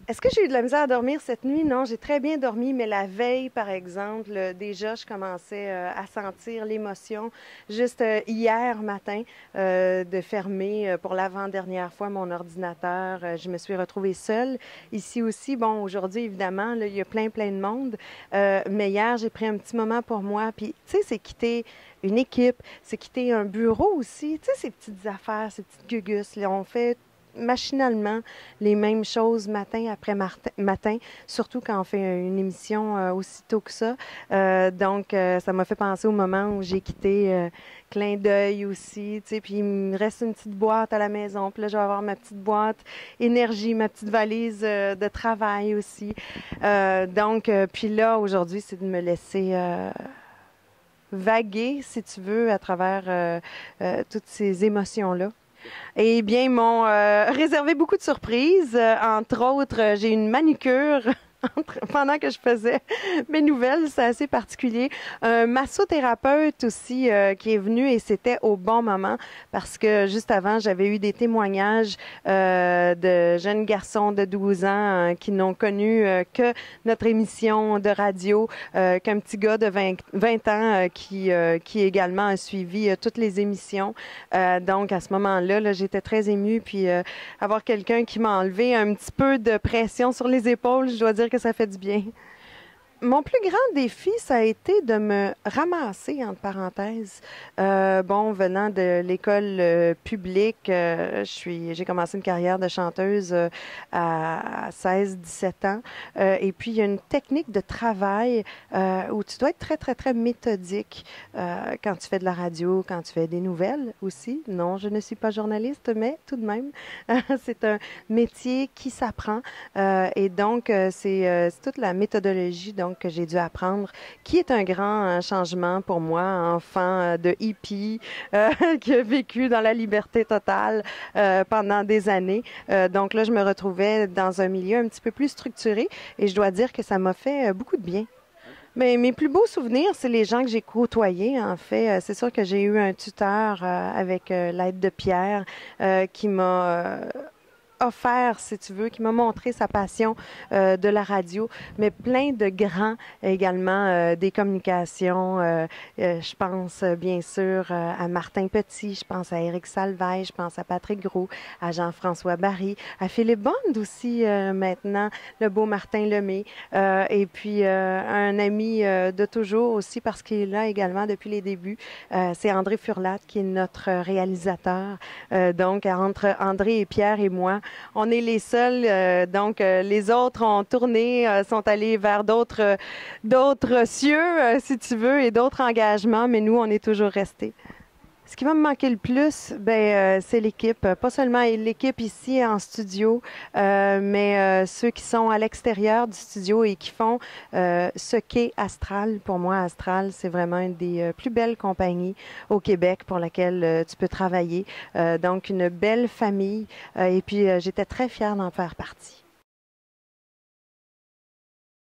Est-ce que j'ai eu de la misère à dormir cette nuit? Non, j'ai très bien dormi, mais la veille, par exemple, déjà, je commençais à sentir l'émotion. Juste hier matin, de fermer pour l'avant-dernière fois mon ordinateur, je me suis retrouvée seule. Ici aussi, bon, aujourd'hui, évidemment, là, il y a plein de monde, mais hier, j'ai pris un petit moment pour moi. Puis, tu sais, c'est quitter une équipe, c'est quitter un bureau aussi. Tu sais, ces petites affaires, ces petites gugus, là, on fait machinalement les mêmes choses matin après matin, surtout quand on fait une émission aussi tôt que ça. Ça m'a fait penser au moment où j'ai quitté Clin d'œil aussi, tu sais, puis il me reste une petite boîte à la maison, puis là, je vais avoir ma petite boîte énergie, ma petite valise de travail aussi. Puis là, aujourd'hui, c'est de me laisser vaguer, si tu veux, à travers toutes ces émotions-là. Eh bien, ils m'ont réservé beaucoup de surprises. Entre autres, j'ai une manucure pendant que je faisais mes nouvelles. C'est assez particulier. Un massothérapeute aussi qui est venu et c'était au bon moment parce que juste avant, j'avais eu des témoignages de jeunes garçons de 12 ans qui n'ont connu que notre émission de radio, qu'un petit gars de 20 ans qui également a suivi toutes les émissions. Donc, à ce moment-là, là, j'étais très émue. Puis, avoir quelqu'un qui m'a enlevé un petit peu de pression sur les épaules, je dois dire que ça fait du bien. Mon plus grand défi, ça a été de me ramasser, entre parenthèses. Bon, venant de l'école publique, j'ai commencé une carrière de chanteuse à 16, 17 ans. Et puis, il y a une technique de travail où tu dois être très méthodique quand tu fais de la radio, quand tu fais des nouvelles aussi. Non, je ne suis pas journaliste, mais tout de même, c'est un métier qui s'apprend. C'est toute la méthodologie donc, que j'ai dû apprendre, qui est un grand changement pour moi, enfant de hippie qui a vécu dans la liberté totale pendant des années. Donc là, je me retrouvais dans un milieu un petit peu plus structuré et je dois dire que ça m'a fait beaucoup de bien. Mais mes plus beaux souvenirs, c'est les gens que j'ai côtoyés, en fait. C'est sûr que j'ai eu un tuteur avec l'aide de Pierre qui m'a offert, si tu veux, qui m'a montré sa passion de la radio, mais plein de grands également des communications. Je pense bien sûr à Martin Petit, je pense à Éric Salvaille, je pense à Patrick Gros, à Jean-François Barry, à Philippe Bond aussi maintenant, le beau Martin Lemay, et puis un ami de toujours aussi parce qu'il est là également depuis les débuts, c'est André Furlat qui est notre réalisateur. Donc entre André et Pierre et moi, on est les seuls, les autres ont tourné, sont allés vers d'autres cieux, si tu veux, et d'autres engagements, mais nous, on est toujours restés. Ce qui va me manquer le plus, c'est l'équipe. Pas seulement l'équipe ici en studio, mais ceux qui sont à l'extérieur du studio et qui font ce qu'est Astral. Pour moi, Astral, c'est vraiment une des plus belles compagnies au Québec pour laquelle tu peux travailler. Donc, une belle famille. Et puis, j'étais très fière d'en faire partie.